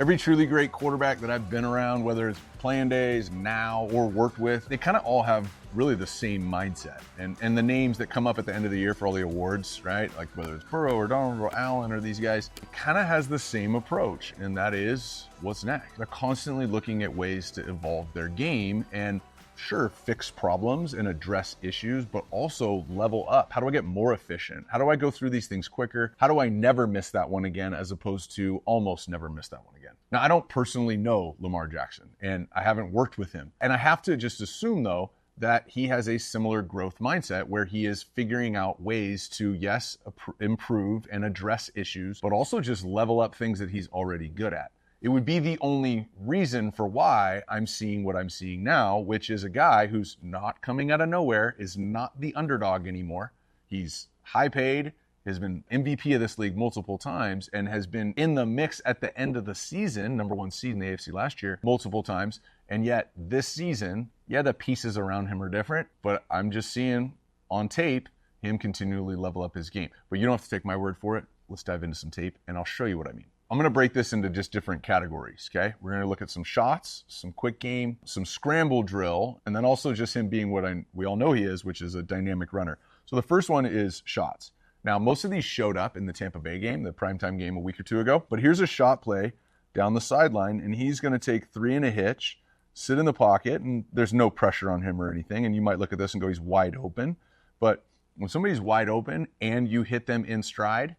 Every truly great quarterback that I've been around, whether it's playing days, now, or worked with, they kind of all have really the same mindset. And the names that come up at the end of the year for all the awards, right? Like whether it's Burrow or Donald or Allen or these guys, it kind of has the same approach, and that is what's next. They're constantly looking at ways to evolve their game and sure, fix problems and address issues, but also level up. How do I get more efficient? How do I go through these things quicker? How do I never miss that one again as opposed to almost never miss that one again? Now, I don't personally know Lamar Jackson, and I haven't worked with him. And I have to just assume, though, that he has a similar growth mindset where he is figuring out ways to, yes, improve and address issues, but also just level up things that he's already good at. It would be the only reason for why I'm seeing what I'm seeing now, which is a guy who's not coming out of nowhere, is not the underdog anymore. He's high paid, has been MVP of this league multiple times, and has been in the mix at the end of the season, number one seed in the AFC last year, multiple times. And yet this season, yeah, the pieces around him are different, but I'm just seeing on tape him continually level up his game. But you don't have to take my word for it. Let's dive into some tape, and I'll show you what I mean. I'm going to break this into just different categories, okay? We're going to look at some shots, some quick game, some scramble drill, and then also just him being what we all know he is, which is a dynamic runner. So the first one is shots. Now, most of these showed up in the Tampa Bay game, the primetime game a week or two ago, but here's a shot play down the sideline, and he's going to take 3 and a hitch, sit in the pocket, and there's no pressure on him or anything, and you might look at this and go, he's wide open. But when somebody's wide open and you hit them in stride,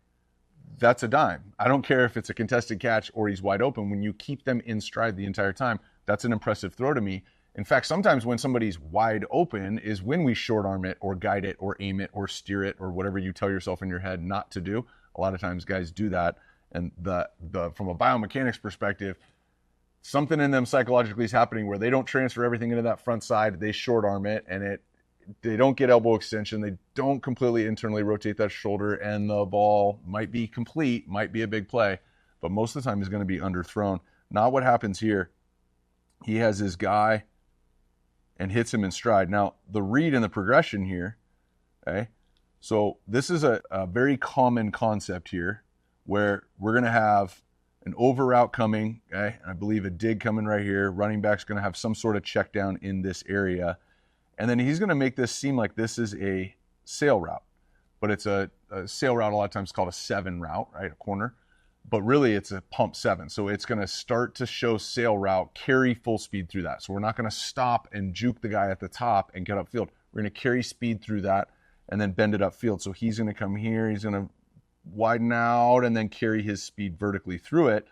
that's a dime. I don't care if it's a contested catch or he's wide open. When you keep them in stride the entire time, that's an impressive throw to me. In fact, sometimes when somebody's wide open is when we short arm it or guide it or aim it or steer it or whatever you tell yourself in your head not to do. A lot of times guys do that. And from a biomechanics perspective, something in them psychologically is happening where they don't transfer everything into that front side. They short arm it and they don't get elbow extension. They don't completely internally rotate that shoulder, and the ball might be complete, might be a big play, but most of the time is going to be underthrown. Not what happens here. He has his guy and hits him in stride. Now, the read and the progression here, okay? So this is a very common concept here where we're going to have an over route coming, okay? I believe a dig coming right here. Running back's going to have some sort of check down in this area. And then he's going to make this seem like this is a sail route. But it's a sail route a lot of times called a 7 route, right, a corner. But really it's a pump 7. So it's going to start to show sail route, carry full speed through that. So we're not going to stop and juke the guy at the top and get upfield. We're going to carry speed through that and then bend it upfield. So he's going to come here, he's going to widen out and then carry his speed vertically through it.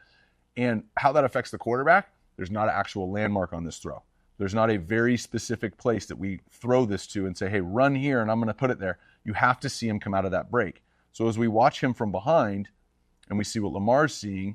And how that affects the quarterback, there's not an actual landmark on this throw. There's not a very specific place that we throw this to and say, hey, run here, and I'm going to put it there. You have to see him come out of that break. So as we watch him from behind and we see what Lamar's seeing,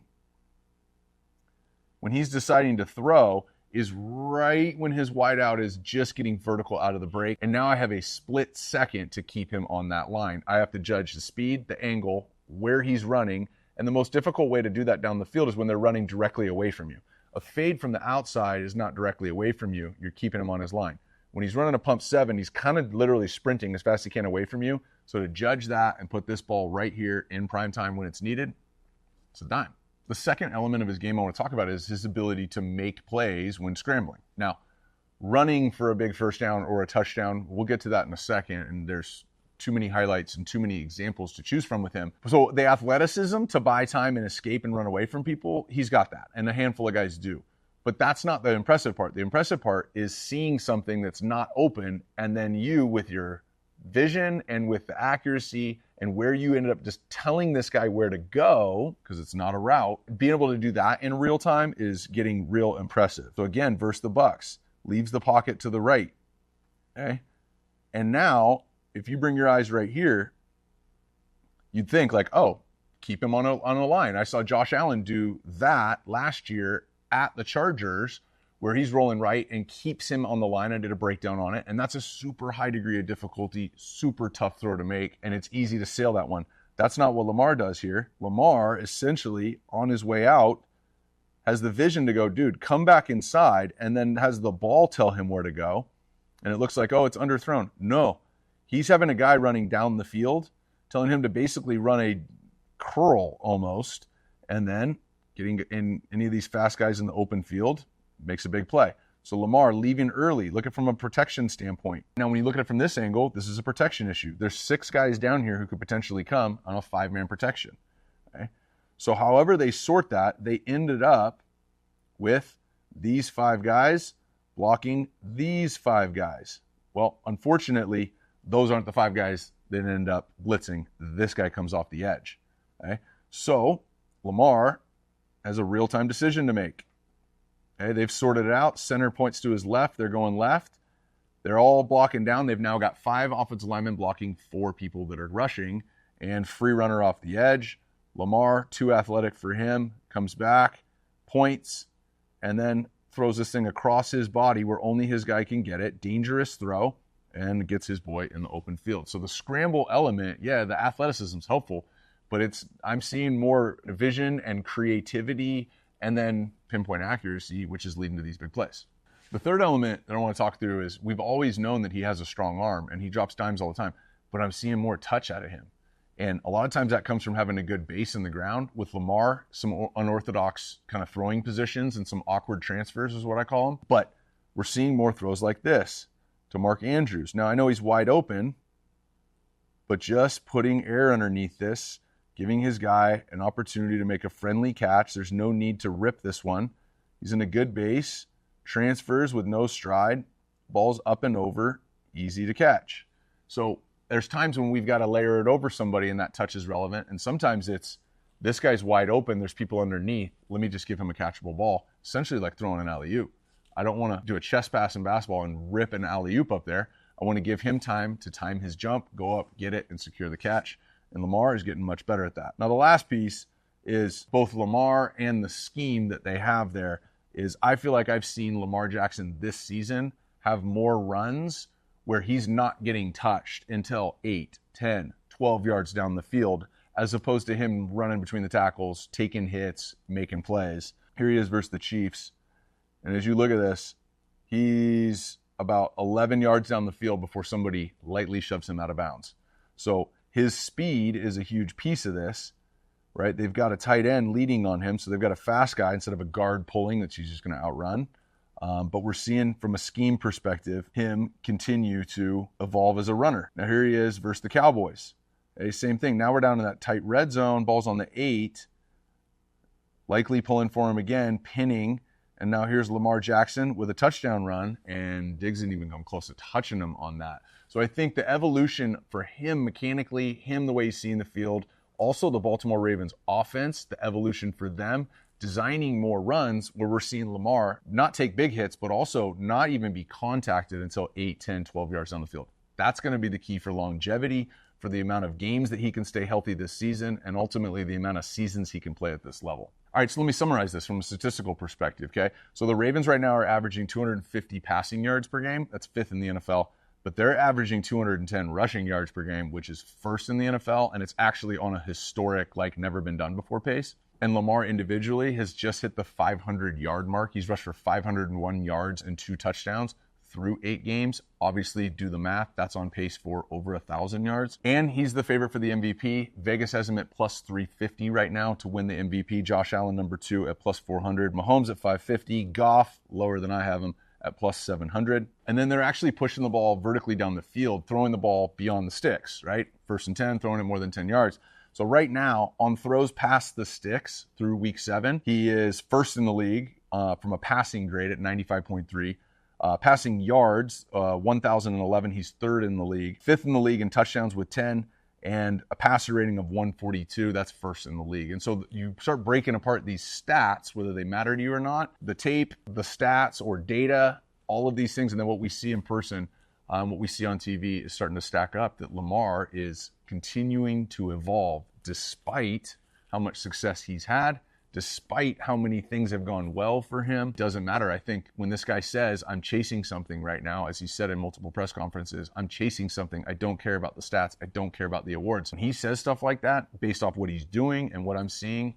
when he's deciding to throw is right when his wideout is just getting vertical out of the break. And now I have a split second to keep him on that line. I have to judge the speed, the angle, where he's running. And the most difficult way to do that down the field is when they're running directly away from you. A fade from the outside is not directly away from you. You're keeping him on his line. When he's running a pump 7, he's kind of literally sprinting as fast as he can away from you. So to judge that and put this ball right here in prime time when it's needed, it's a dime. The second element of his game I want to talk about is his ability to make plays when scrambling. Now, running for a big first down or a touchdown, we'll get to that in a second, and there's too many highlights and too many examples to choose from with him. So the athleticism to buy time and escape and run away from people, he's got that, and a handful of guys do. But that's not the impressive part. The impressive part is seeing something that's not open, and then you, with your vision and with the accuracy and where you ended up just telling this guy where to go, because it's not a route, being able to do that in real time is getting real impressive. So again, versus the Bucs, leaves the pocket to the right, okay? And now, if you bring your eyes right here, you'd think like, oh, keep him on a line. I saw Josh Allen do that last year at the Chargers, where he's rolling right and keeps him on the line. I did a breakdown on it, and that's a super high degree of difficulty, super tough throw to make, and it's easy to sail that one. That's not what Lamar does here. Lamar, essentially, on his way out, has the vision to go, dude, come back inside, and then has the ball tell him where to go, and it looks like, oh, it's underthrown. No. He's having a guy running down the field, telling him to basically run a curl almost, and then getting in any of these fast guys in the open field makes a big play. So Lamar leaving early, look at it from a protection standpoint. Now, when you look at it from this angle, this is a protection issue. There's 6 guys down here who could potentially come on a 5-man protection. Okay? So however they sort that, they ended up with these 5 guys blocking these 5 guys. Well, unfortunately, those aren't the 5 guys that end up blitzing. This guy comes off the edge. Okay? So Lamar has a real-time decision to make. Okay, they've sorted it out. Center points to his left. They're going left. They're all blocking down. They've now got 5 offensive linemen blocking 4 people that are rushing, and free runner off the edge. Lamar, too athletic for him, comes back, points, and then throws this thing across his body where only his guy can get it. Dangerous throw, and gets his boy in the open field. So the scramble element, yeah, the athleticism is helpful, but I'm seeing more vision and creativity and then pinpoint accuracy, which is leading to these big plays. The third element that I want to talk through is we've always known that he has a strong arm and he drops dimes all the time, but I'm seeing more touch out of him. And a lot of times that comes from having a good base in the ground. With Lamar, some unorthodox kind of throwing positions and some awkward transfers is what I call them. But we're seeing more throws like this to Mark Andrews. Now, I know he's wide open, but just putting air underneath this, giving his guy an opportunity to make a friendly catch. There's no need to rip this one. He's in a good base, transfers with no stride, ball's up and over, easy to catch. So there's times when we've got to layer it over somebody and that touch is relevant. And sometimes it's, this guy's wide open, there's people underneath, let me just give him a catchable ball, essentially like throwing an alley-oop. I don't want to do a chest pass in basketball and rip an alley-oop up there. I want to give him time to time his jump, go up, get it, and secure the catch. And Lamar is getting much better at that. Now, the last piece is both Lamar and the scheme that they have there is I feel like I've seen Lamar Jackson this season have more runs where he's not getting touched until 8, 10, 12 yards down the field, as opposed to him running between the tackles, taking hits, making plays. Here he is versus the Chiefs. And as you look at this, he's about 11 yards down the field before somebody lightly shoves him out of bounds. So his speed is a huge piece of this, right? They've got a tight end leading on him, so they've got a fast guy instead of a guard pulling that she's just going to outrun. But we're seeing, from a scheme perspective, him continue to evolve as a runner. Now here he is versus the Cowboys. Okay, same thing. Now we're down in that tight red zone. Ball's on the 8. Likely pulling for him again, pinning. And now here's Lamar Jackson with a touchdown run, and Diggs didn't even come close to touching him on that. So I think the evolution for him mechanically, him the way he's seeing the field, also the Baltimore Ravens offense, the evolution for them, designing more runs where we're seeing Lamar not take big hits, but also not even be contacted until 8, 10, 12 yards down the field. That's going to be the key for longevity, for the amount of games that he can stay healthy this season, and ultimately the amount of seasons he can play at this level. All right, so let me summarize this from a statistical perspective, okay? So the Ravens right now are averaging 250 passing yards per game. That's 5th in the NFL. But they're averaging 210 rushing yards per game, which is 1st in the NFL, and it's actually on a historic, like never been done before pace. And Lamar individually has just hit the 500-yard mark. He's rushed for 501 yards and 2 touchdowns through 8 games. Obviously, do the math. That's on pace for over 1,000 yards. And he's the favorite for the MVP. Vegas has him at plus 350 right now to win the MVP. Josh Allen, number 2, at plus 400. Mahomes at 550. Goff, lower than I have him, at plus 700. And then they're actually pushing the ball vertically down the field, throwing the ball beyond the sticks, right? 1st and 10, throwing it more than 10 yards. So right now, on throws past the sticks through week 7, he is 1st in the league from a passing grade at 95.3. Passing yards, 1,011, he's 3rd in the league. 5th in the league in touchdowns with 10, and a passer rating of 142, that's 1st in the league. And so you start breaking apart these stats, whether they matter to you or not, the tape, the stats or data, all of these things, and then what we see in person, what we see on TV is starting to stack up, that Lamar is continuing to evolve despite how much success he's had, despite how many things have gone well for him. Doesn't matter. I think when this guy says, I'm chasing something right now, as he said in multiple press conferences, I'm chasing something. I don't care about the stats. I don't care about the awards. When he says stuff like that, based off what he's doing and what I'm seeing,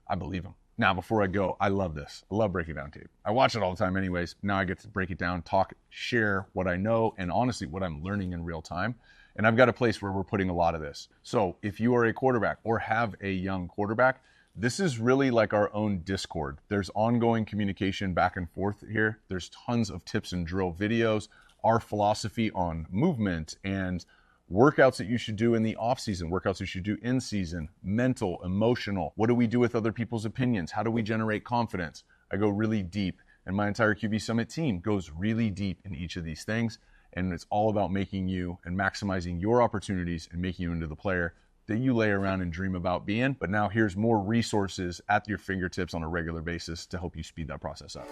I believe him. Now, before I go, I love this. I love breaking down tape. I watch it all the time anyways. Now I get to break it down, talk, share what I know, and honestly, what I'm learning in real time. And I've got a place where we're putting a lot of this. So if you are a quarterback or have a young quarterback, This is really like our own Discord. There's ongoing communication back and forth here. There's tons of tips and drill videos, our philosophy on movement and workouts that you should do in the off season, workouts you should do in season, mental, emotional. What do we do with other people's opinions? How do we generate confidence? I go really deep, and my entire QB Summit team goes really deep in each of these things. And it's all about making you and maximizing your opportunities and making you into the player that you lay around and dream about being. But now here's more resources at your fingertips on a regular basis to help you speed that process up.